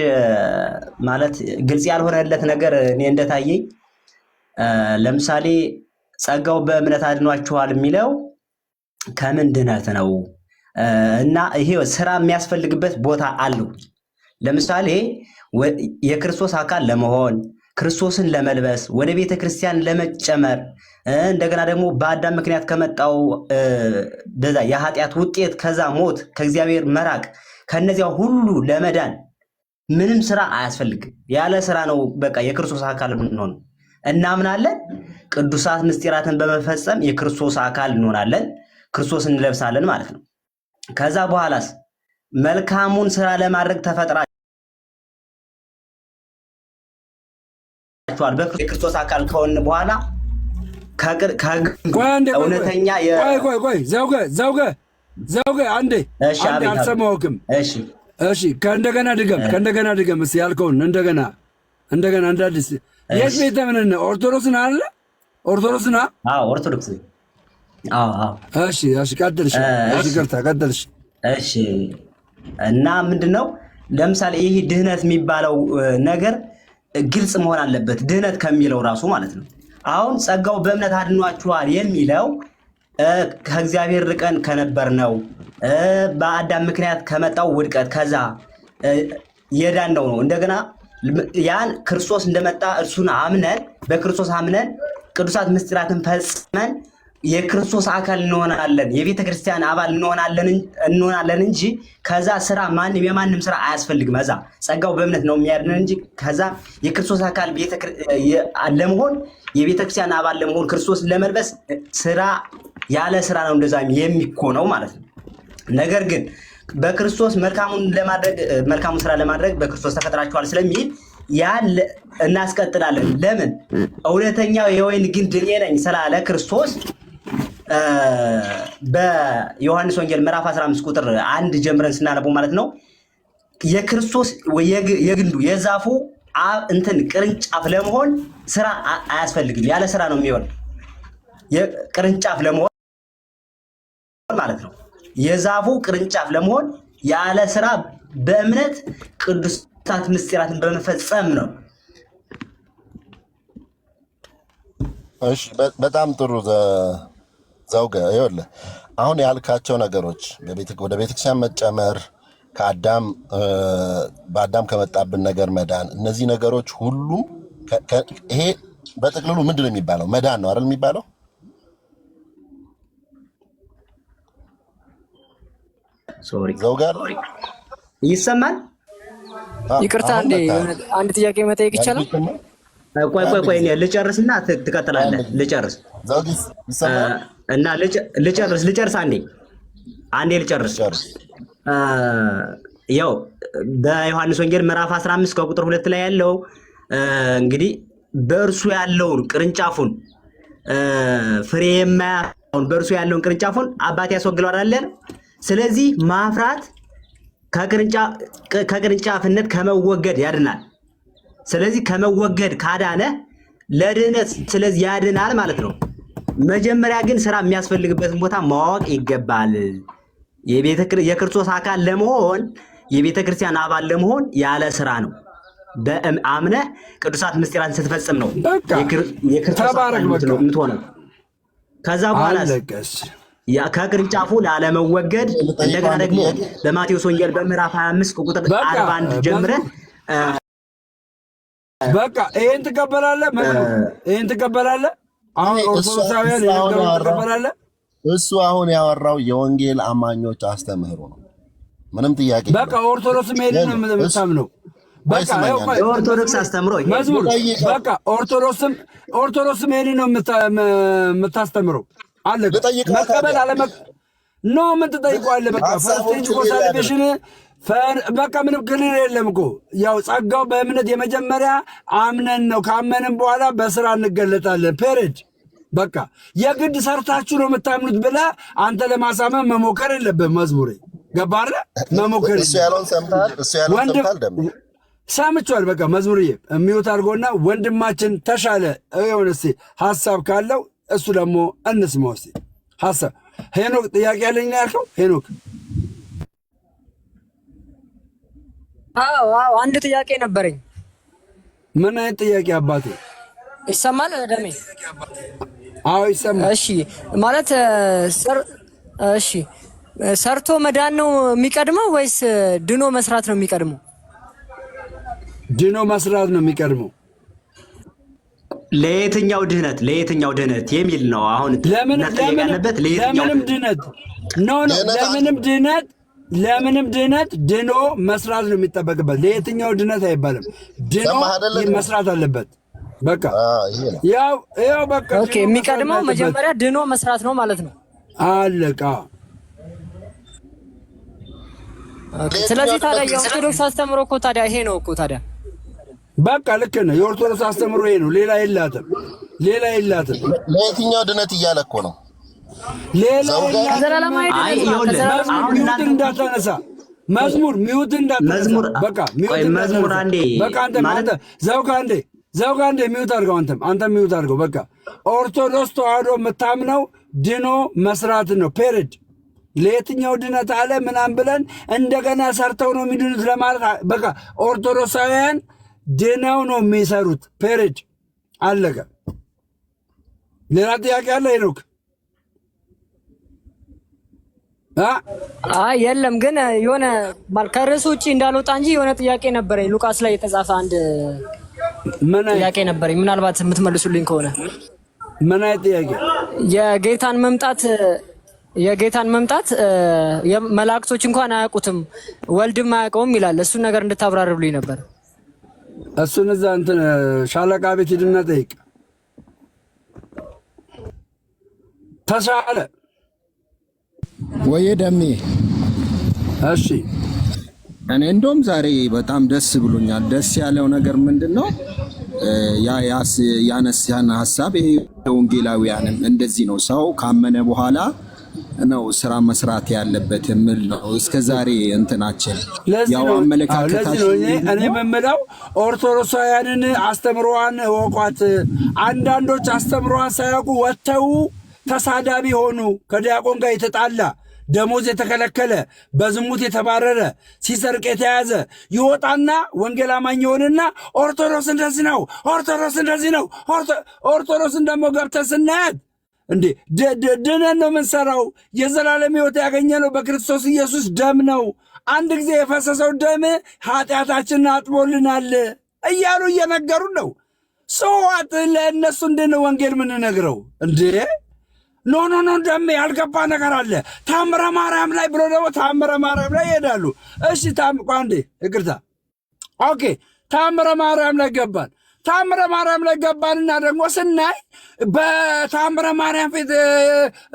ማለት ግልጽ ያልሆነለት ነገር እኔ እንደታየኝ፣ ለምሳሌ ጸጋው በእምነት አድኗችኋል የሚለው ከምን ድነት ነው? እና ይሄ ስራ የሚያስፈልግበት ቦታ አለው። ለምሳሌ የክርስቶስ አካል ለመሆን ክርስቶስን ለመልበስ ወደ ቤተ ክርስቲያን ለመጨመር እንደገና ደግሞ በአዳም ምክንያት ከመጣው በዛ የኃጢአት ውጤት ከዛ ሞት ከእግዚአብሔር መራቅ ከነዚያ ሁሉ ለመዳን ምንም ስራ አያስፈልግም። ያለ ስራ ነው በቃ የክርስቶስ አካል እንሆን እናምናለን። ቅዱሳት ምስጢራትን በመፈጸም የክርስቶስ አካል እንሆናለን፣ ክርስቶስን እንለብሳለን ማለት ነው። ከዛ በኋላስ መልካሙን ስራ ለማድረግ ተፈጥራችኋል። በክርስቶስ አካል ከሆነ በኋላ እውነተኛ ዘውገ አንዴ አልሰማሁህም። እሺ ከእንደገና ድገም እስኪ ያልከውን እንደገና እንደ አዲስ። የት ቤተ እምነት ነህ? ኦርቶዶክስ ነህ አይደለ? ኦርቶዶክስ ነህ? አዎ ኦርቶዶክስ። እሺ ቀጥልሽ። ቀጥልሽ። እሺ እና ምንድነው ለምሳሌ ይህ ድህነት የሚባለው ነገር ግልጽ መሆን አለበት። ድህነት ከሚለው ራሱ ማለት ነው። አሁን ጸጋው በእምነት አድኗችኋል የሚለው ከእግዚአብሔር ርቀን ከነበርነው በአዳም ምክንያት ከመጣው ውድቀት ከዛ የዳን ነው። እንደገና ያን ክርስቶስ እንደመጣ እርሱን አምነን በክርስቶስ አምነን ቅዱሳት ምስጢራትን ፈጽመን የክርስቶስ አካል እንሆናለን፣ የቤተ ክርስቲያን አባል እንሆናለን እንጂ ከዛ ስራ የማንም ስራ አያስፈልግም። እዛ ጸጋው በእምነት ነው የሚያድነን እንጂ ከዛ የክርስቶስ አካል ለመሆን የቤተ ክርስቲያን አባል ለመሆን ክርስቶስ ለመልበስ ስራ ያለ ስራ ነው እንደዛ የሚኮነው ማለት ነው። ነገር ግን በክርስቶስ መልካሙን ስራ ለማድረግ በክርስቶስ ተፈጥራችኋል ስለሚል ያን እናስቀጥላለን። ለምን? እውነተኛው የወይን ግንድ እኔ ነኝ ስላለ ክርስቶስ በዮሐንስ ወንጌል ምዕራፍ 15 ቁጥር 1 ጀምረን ስናነበው ማለት ነው የክርስቶስ የግንዱ የዛፉ ቅርንጫፍ ለመሆን ስራ አያስፈልግም። ያለ ስራ ነው የሚሆን የቅርንጫፍ ለመሆን ማለት ነው። የዛፉ ቅርንጫፍ ለመሆን ያለ ስራ በእምነት ቅዱሳት ምስጢራትን በመፈጸም ነው። እሺ፣ በጣም ጥሩ ዘውገ። ይኸውልህ አሁን ያልካቸው ነገሮች ወደ ቤተክርስቲያን መጨመር፣ በአዳም ከመጣብን ነገር መዳን፣ እነዚህ ነገሮች ሁሉም ይሄ በጥቅልሉ ምንድን ነው የሚባለው? መዳን ነው አይደል የሚባለው? ዘውጋር ይሰማል? ይቅርታ አንድ ጥያቄ መጠየቅ ይቻላል? ቆይ ልጨርስና ትቀጥላለህ። ልጨርስ እና ልጨርስ አንዴ ልጨርስ። ያው በዮሐንስ ወንጌል ምዕራፍ 15 ከቁጥር 2 ላይ ያለው እንግዲህ በእርሱ ያለውን ቅርንጫፉን ፍሬ የማያፈራውን በእርሱ ያለውን ቅርንጫፉን አባቴ ያስወግደዋል አለ። ስለዚህ ማፍራት ከቅርንጫፍነት ከመወገድ ያድናል። ስለዚህ ከመወገድ ካዳነ ለድህነት ስለዚህ ያድናል ማለት ነው። መጀመሪያ ግን ስራ የሚያስፈልግበትን ቦታ ማወቅ ይገባል። የክርስቶስ አካል ለመሆን የቤተ ክርስቲያን አባል ለመሆን ያለ ስራ ነው። በአምነህ ቅዱሳት ምስጢራትን ስትፈጽም ነው የክርስቶስ አካል የምትሆነው። ከዛ በኋላ ከቅርንጫፉ ላለመወገድ እንደገና ደግሞ በማቴዎስ ወንጌል በምዕራፍ 25 ቁጥር 41 ጀምረህ በቃ ይሄን ትቀበላለህ። ይሄን ትቀበላለህ። አሁን ኦርቶዶክሳውያን የነገሩን ትቀበላለህ። እሱ አሁን ያወራው የወንጌል አማኞች አስተምህሮ ነው። ምንም ጥያቄ በቃ ኦርቶዶክስ መሄድ ነው የምታምነው። በቃ የኦርቶዶክስ አስተምሮ መዝሙር በቃ ኦርቶዶክስ መሄድ ነው የምታስተምረው። አለ መቀበል ኖ ምን ትጠይቀዋለህ? በቃ ፈርስቴጅ እኮ ሳልቬሽን በቃ ምንም ክልል የለም እኮ ያው ጸጋው በእምነት የመጀመሪያ አምነን ነው። ካመንን በኋላ በስራ እንገለጣለን። ፔሬድ በቃ የግድ ሰርታችሁ ነው የምታምኑት ብለህ አንተ ለማሳመን መሞከር የለብህም። መዝሙሬ ገባህ? መሞከር ሰምቼዋል። በቃ መዝሙርዬ የሚወት አድርጎና ወንድማችን ተሻለ የሆነ እስኪ ሀሳብ ካለው እሱ ደግሞ እንስማው እስኪ ሀሳብ። ሄኖክ ጥያቄ ያለኝ ነው ያልከው ሄኖክ? አዎ አንድ ጥያቄ ነበረኝ። ምን አይነት ጥያቄ አባቴ? ይሰማል ደሜ? አዎ ይሰማል። እሺ ማለት እሺ ሰርቶ መዳን ነው የሚቀድመው ወይስ ድኖ መስራት ነው የሚቀድመው? ድኖ መስራት ነው የሚቀድመው። ለየትኛው ድህነት የሚል ነው። አሁን ለምንም ድህነት ለምንም ድህነት ድኖ መስራት ነው የሚጠበቅበት። ለየትኛው ድህነት አይባልም። ድኖ መስራት አለበት። በቃ ያው በቃ ኦኬ። የሚቀድመው መጀመሪያ ድኖ መስራት ነው ማለት ነው። አለቃ። ስለዚህ ታዲያ የኦርቶዶክስ አስተምሮ እኮ ታዲያ ይሄ ነው እኮ ታዲያ በቃ ልክ ነህ። የኦርቶዶክስ አስተምሮ ይሄ ነው። ሌላ የላትም። ለየትኛው ድነት እያለ እኮ ነው። ሌላ ሚውትን እንዳታነሳ መዝሙር ሚውትን እንዳታነሳ። በቃ መዝሙር አንዴ በቃ አንተ ዘውጋ አንዴ ሚውት አድርገው። አንተም ሚውት አድርገው። በቃ ኦርቶዶክስ ተዋህዶ የምታምነው ድኖ መስራት ነው። ፔሬድ። ለየትኛው ድነት አለ ምናምን ብለን እንደገና ሰርተው ነው የሚድኑት ለማለት በቃ ኦርቶዶክሳውያን ድነው ነው የሚሰሩት። ፔሬድ። አለቀ። ሌላ ጥያቄ አለ ሄኖክ? አይ የለም፣ ግን የሆነ ከርዕሱ ውጪ እንዳልወጣ እንጂ የሆነ ጥያቄ ነበረኝ። ሉቃስ ላይ የተጻፈ አንድ ጥያቄ ነበረኝ፣ ምናልባት የምትመልሱልኝ ከሆነ። ምን አይነት ጥያቄ? የጌታን መምጣት መላእክቶች እንኳን አያውቁትም ወልድም አያውቀውም ይላል። እሱን ነገር እንድታብራሩልኝ ነበር። እሱን እዛ እንትን ሻለቃ ቤት ሂድና ጠይቅ። ተሻለ ወይ ደሜ? እሺ እኔ እንደውም ዛሬ በጣም ደስ ብሎኛል። ደስ ያለው ነገር ምንድነው? ያነሳን ሐሳብ ይሄ ወንጌላውያንም እንደዚህ ነው፣ ሰው ካመነ በኋላ ነው ስራ መስራት ያለበት የሚል ነው። እስከዛሬ እንትናችን ያው አመለካከታችን እኔ የምምለው ኦርቶዶክሳውያንን አስተምሮዋን ወቋት። አንዳንዶች አስተምሮዋን ሳያውቁ ወጥተው ተሳዳቢ ሆኑ። ከዲያቆን ጋር የተጣላ ደሞዝ የተከለከለ በዝሙት የተባረረ ሲሰርቅ የተያዘ ይወጣና ወንጌል አማኝ ይሆንና ኦርቶዶክስ እንደዚህ ነው፣ ኦርቶዶክስ እንደዚህ ነው። ኦርቶዶክስን ደግሞ ገብተን ስናያት እንዴ ድነን ነው የምንሰራው። የዘላለም ሕይወት ያገኘነው በክርስቶስ ኢየሱስ ደም ነው። አንድ ጊዜ የፈሰሰው ደም ኃጢአታችንን አጥቦልናል እያሉ እየነገሩን ነው። ሰዋት ለእነሱ እንድን ወንጌል ምንነግረው እንዴ? ኖ ደሜ ያልገባ ነገር አለ። ታምረ ማርያም ላይ ብሎ ደግሞ ታምረ ማርያም ላይ ይሄዳሉ። እሺ ቋንዴ ይቅርታ። ኦኬ ታምረ ማርያም ላይ ገባን። ታምረ ማርያም ላይ ገባንና ደግሞ ስናይ በታምረ ማርያም ፊት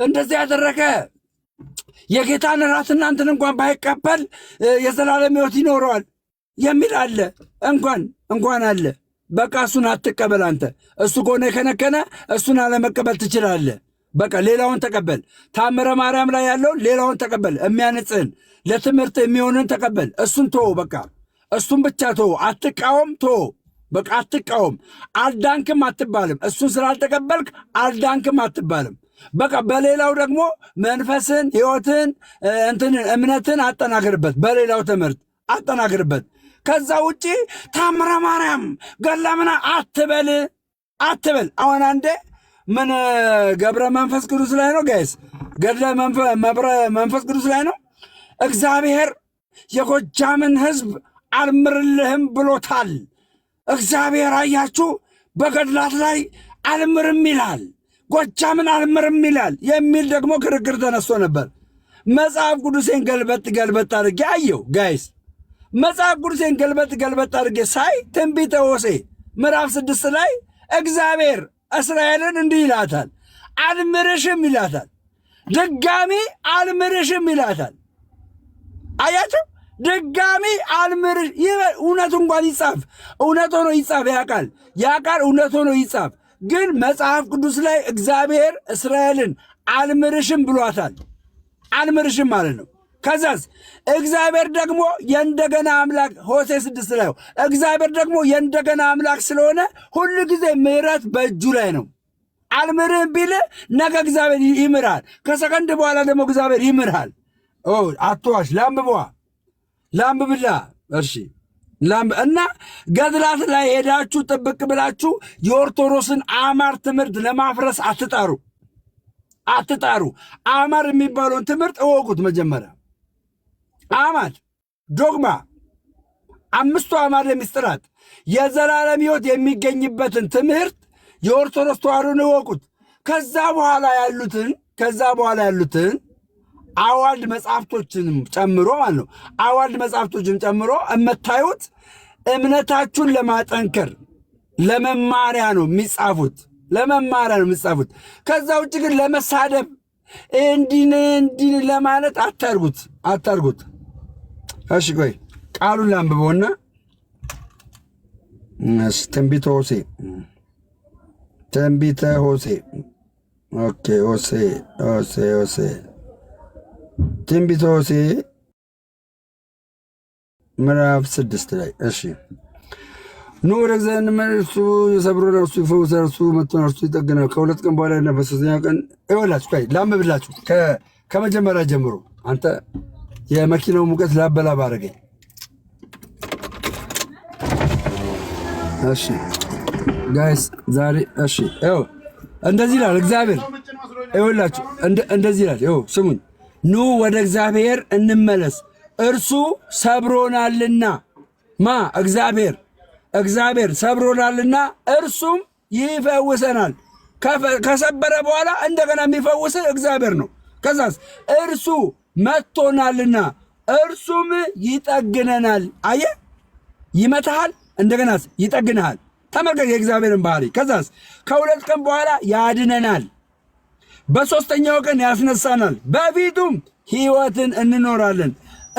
እንደዚህ ያደረገ የጌታን እራትና እንትን እንኳን ባይቀበል የዘላለም ሕይወት ይኖረዋል የሚል አለ። እንኳን አለ። በቃ እሱን አትቀበል አንተ። እሱ ከሆነ የከነከነ እሱን አለመቀበል ትችላለህ። በቃ ሌላውን ተቀበል። ታምረ ማርያም ላይ ያለውን ሌላውን ተቀበል። የሚያንጽህን ለትምህርት የሚሆንን ተቀበል። እሱን ቶ በቃ እሱን ብቻ ቶ አትቃወም። ቶ በቃ አትቃወም። አልዳንክም አትባልም። እሱን ስላልተቀበልክ አልዳንክም አትባልም። በቃ በሌላው ደግሞ መንፈስን፣ ሕይወትን፣ እንትንን እምነትን አጠናክርበት። በሌላው ትምህርት አጠናክርበት። ከዛ ውጪ ታምረ ማርያም ገላምና አትበል። አሁን አንዴ ምን ገብረ መንፈስ ቅዱስ ላይ ነው ጋይስ? ገድለ መንፈስ ቅዱስ ላይ ነው። እግዚአብሔር የጎጃምን ሕዝብ አልምርልህም ብሎታል። እግዚአብሔር አያችሁ በገድላት ላይ አልምርም ይላል፣ ጎጃምን አልምርም ይላል የሚል ደግሞ ክርክር ተነስቶ ነበር። መጽሐፍ ቅዱሴን ገልበጥ አድርጌ አየው ጋይስ። መጽሐፍ ቅዱሴን ገልበጥ አድርጌ ሳይ ትንቢተ ሆሴዕ ምዕራፍ 6 ላይ እግዚአብሔር እስራኤልን እንዲህ ይላታል፣ አልምርሽም ይላታል። ድጋሚ አልምርሽም ይላታል። አያችሁ ድጋሚ አልምርሽ። እውነቱ እንኳን ይጻፍ፣ እውነት ሆኖ ይጻፍ። ያቃል እውነት ሆኖ ይጻፍ። ግን መጽሐፍ ቅዱስ ላይ እግዚአብሔር እስራኤልን አልምርሽም ብሏታል። አልምርሽም ማለት ነው። ከዛስ እግዚአብሔር ደግሞ የእንደገና አምላክ ሆሴዕ 6 ላይ እግዚአብሔር ደግሞ የእንደገና አምላክ ስለሆነ ሁሉ ጊዜ ምሕረት በእጁ ላይ ነው። አልምርህም ቢል ነገ እግዚአብሔር ይምርሃል። ከሰከንድ በኋላ ደግሞ እግዚአብሔር ይምርሃል። አትዋሽ። ላንብብላ። እሺ እና ገድላት ላይ ሄዳችሁ ጥብቅ ብላችሁ የኦርቶዶክስን አማር ትምህርት ለማፍረስ አትጣሩ። አማር የሚባለውን ትምህርት እወቁት መጀመሪያ። አማድ ዶግማ 5ቱ አማደ ምስጢራት የዘላለም ሕይወት የሚገኝበትን ትምህርት የኦርቶዶክስ ተዋሕዶን እወቁት። ከዛ በኋላ ያሉትን አዋልድ መጽሐፍቶችንም ጨምሮ ማለት ነው። አዋልድ መጽሐፍቶችንም ጨምሮ የምታዩት እምነታችሁን ለማጠንከር ለመማሪያ ነው የሚጻፉት። ከዛ ውጭ ግን ለመሳደብ እንዲን ለማለት አታርጉት። እሺ ቆይ ቃሉን ላንብበውና ትንቢተ ሆሴዕ ኦኬ። ሆሴዕ ትንቢተ ሆሴዕ ምዕራፍ 6 ላይ እሺ። ኑ ወደ እግዚአብሔር እንመልሱ፣ የሰብሮን እርሱ ይፈውሳል፣ እርሱ መጥቶን እርሱ ይጠግናል። ከሁለት ቀን በኋላ እና በሦስተኛው ቀን ይወላችሁ። ቆይ ላንብብላችሁ ከመጀመሪያ ጀምሮ። አንተ የመኪናው ሙቀት ላበላብ አደረገኝ። እሺ ጋይስ ዛሬ እሺ እንደዚህ ይላል እግዚአብሔር። ይኸውላችሁ እንደዚህ ይላል። ይኸው ስሙኝ። ኑ ወደ እግዚአብሔር እንመለስ እርሱ ሰብሮናልና። እግዚአብሔር ሰብሮናልና እርሱም ይፈውሰናል። ከሰበረ በኋላ እንደገና የሚፈውስ እግዚአብሔር ነው። ከዛስ እርሱ መጥቶናልና እርሱም ይጠግነናል። አየ ይመታሃል፣ እንደገናስ ይጠግንሃል። ተመልከት የእግዚአብሔርን ባህሪ። ከዛስ ከሁለት ቀን በኋላ ያድነናል፣ በሦስተኛው ቀን ያስነሳናል፣ በፊቱም ሕይወትን እንኖራለን።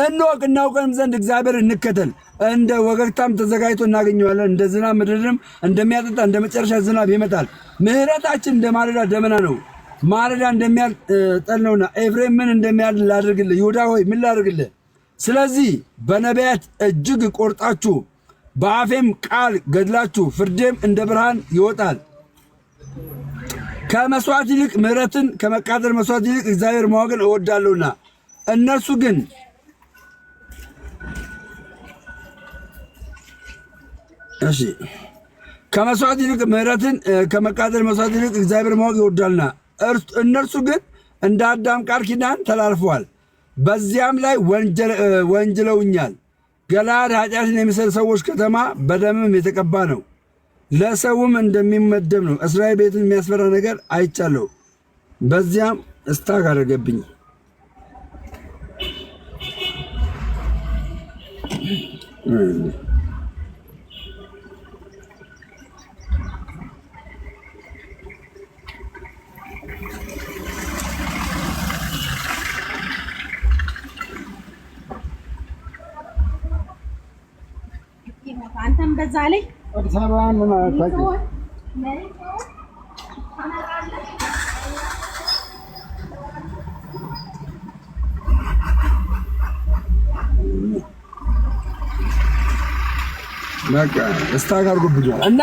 እንወቅ እናውቀንም ዘንድ እግዚአብሔር እንከተል። እንደ ወገግታም ተዘጋጅቶ እናገኘዋለን። እንደ ዝናብ ምድርንም እንደሚያጠጣ እንደ መጨረሻ ዝናብ ይመጣል። ምሕረታችን እንደ ማለዳ ደመና ነው፣ ማለዳ እንደሚያጠል ነውና። ኤፍሬም ምን እንደሚያል ላድርግልህ? ይሁዳ ሆይ ምን ላድርግልህ? ስለዚህ በነቢያት እጅግ ቆርጣችሁ በአፌም ቃል ገድላችሁ ፍርዴም እንደ ብርሃን ይወጣል። ከመስዋዕት ይልቅ ምሕረትን ከመቃጠል መስዋዕት ይልቅ እግዚአብሔር ማወቅን እወዳለሁና እነርሱ ግን ከመስዋዕት ይልቅ ምሕረትን ከመቃጠል መስዋዕት ይልቅ እግዚአብሔር ማወቅ ይወዳልና እነርሱ ግን እንደ አዳም ቃል ኪዳን ተላልፈዋል፣ በዚያም ላይ ወንጅለውኛል። ገለዓድ ኃጢአትን የሚሰሩ ሰዎች ከተማ በደምም የተቀባ ነው፣ ለሰውም እንደሚመደብ ነው። እስራኤል ቤትን የሚያስፈራ ነገር አይቻለሁ፣ በዚያም እስታክ አደረገብኝ። አንተም በዛ ላይ አዲስ አበባ ምን አታውቂ? በቃ እስታክ አድርጎብኛል። እና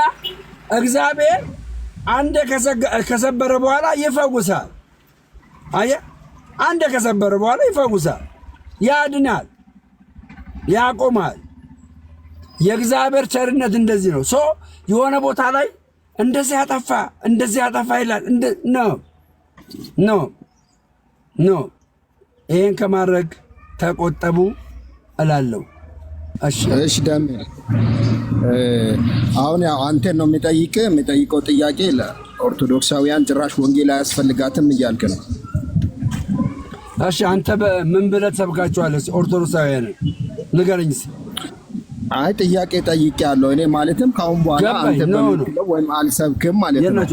እግዚአብሔር አንደ ከሰበረ በኋላ ይፈውሳል። አየህ፣ አንደ ከሰበረ በኋላ ይፈውሳል፣ ያድናል፣ ያቆማል። የእግዚአብሔር ቸርነት እንደዚህ ነው። የሆነ ቦታ ላይ እንደዚህ ያጠፋ ይላል። ኖ ይሄን ከማድረግ ተቆጠቡ እላለሁ። እሺ ደሜ፣ አሁን ያው አንተን ነው የሚጠይቀው ጥያቄ ለኦርቶዶክሳውያን ጭራሽ ወንጌል አያስፈልጋትም እያልክ ነው። እሺ አንተ ምን ብለህ ትሰብካቸዋለህ ኦርቶዶክሳውያንን? ንገረኝ። አይ ጥያቄ ጠይቄያለሁ እኔ ማለትም ካሁን በኋላ አንተ በምትለው ወይም አልሰብክም ማለት ነው።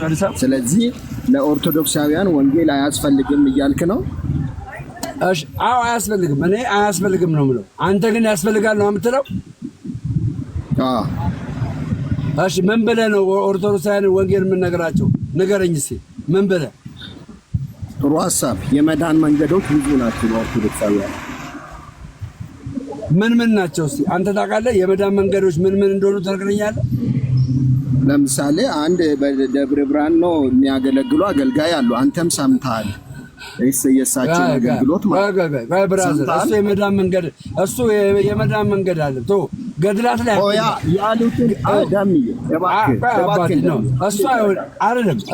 ስለዚህ ለኦርቶዶክሳውያን ወንጌል አያስፈልግም እያልክ ነው? እሺ አዎ አያስፈልግም። እኔ አያስፈልግም ነው የምለው። አንተ ግን ያስፈልጋል ነው የምትለው? አዎ። እሺ ምን ብለህ ነው ኦርቶዶክሳውያን ወንጌል የምንነግራቸው? ንገረኝ እስኪ ምን ብለህ? ጥሩ ሀሳብ። የመዳን መንገዶች ብዙ ናቸው ኦርቶዶክሳውያን። ምን ናቸው እስኪ አንተ ታውቃለህ? የመዳን መንገዶች ምን እንደሆኑ ትነግረኛለህ? ለምሳሌ አንድ በደብረ ብርሃን ነው የሚያገለግሉ አገልጋይ አሉ። አንተም ሰምተሃል የእሳቸው አገልግሎት ማለት ነው። እሱ የመዳን መንገድ አለ። ገድላት ላይ ያሉትን ዳምዬ ነው።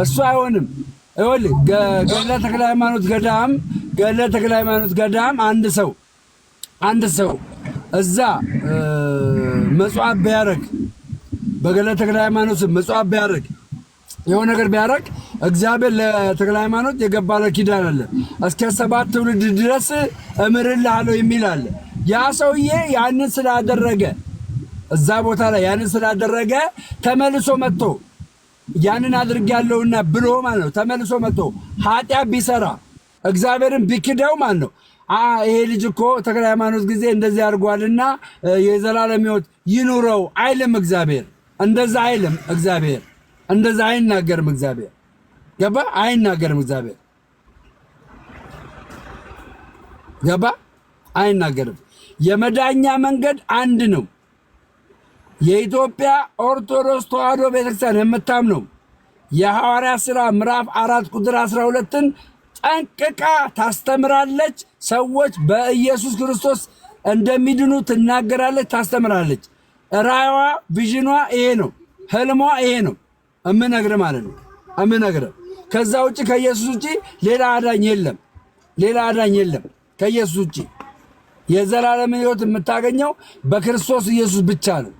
እሱ አይሆንም። ይኸውልህ ገድለ ተክለ ሃይማኖት ገዳም አንድ ሰው እዛ መጽዋዕት ቢያደርግ በገድለ ተክለ ሃይማኖት መጽዋዕት ቢያደርግ የሆነ ነገር ቢያደርግ እግዚአብሔር ለተክለ ሃይማኖት የገባለው ኪዳን አለ። እስከ 7 ትውልድ ድረስ እምርልሃለሁ የሚል አለ። ያ ሰውዬ ያንን ስላደረገ እዛ ቦታ ላይ ያንን ስላደረገ ተመልሶ መጥቶ ያንን አድርጌያለሁና ብሎ ማለት ነው። ተመልሶ መጥቶ ኃጢአት ቢሰራ እግዚአብሔርን ቢክደው ማለት ነው። ይሄ ልጅ እኮ ተክለ ሃይማኖት ጊዜ እንደዚህ አድርጓልና የዘላለም ሕይወት ይኑረው አይልም እግዚአብሔር። እንደዛ አይልም እግዚአብሔር። እንደዛ አይናገርም እግዚአብሔር። ገባ? አይናገርም እግዚአብሔር። ገባ? አይናገርም። የመዳኛ መንገድ አንድ ነው። የኢትዮጵያ ኦርቶዶክስ ተዋሕዶ ቤተክርስቲያን የምታምነው የሐዋርያት ሥራ ምዕራፍ 4 ቁጥር 12ን ጠንቅቃ ታስተምራለች። ሰዎች በኢየሱስ ክርስቶስ እንደሚድኑ ትናገራለች፣ ታስተምራለች። ራዕይዋ ቪዥኗ ይሄ ነው። ህልሟ ይሄ ነው። እምነግርህ ማለት ነው። እምነግርህ ከዛ ውጪ ከኢየሱስ ውጪ ሌላ አዳኝ የለም። ሌላ አዳኝ የለም ከኢየሱስ ውጪ። የዘላለም ሕይወት የምታገኘው በክርስቶስ ኢየሱስ ብቻ ነው።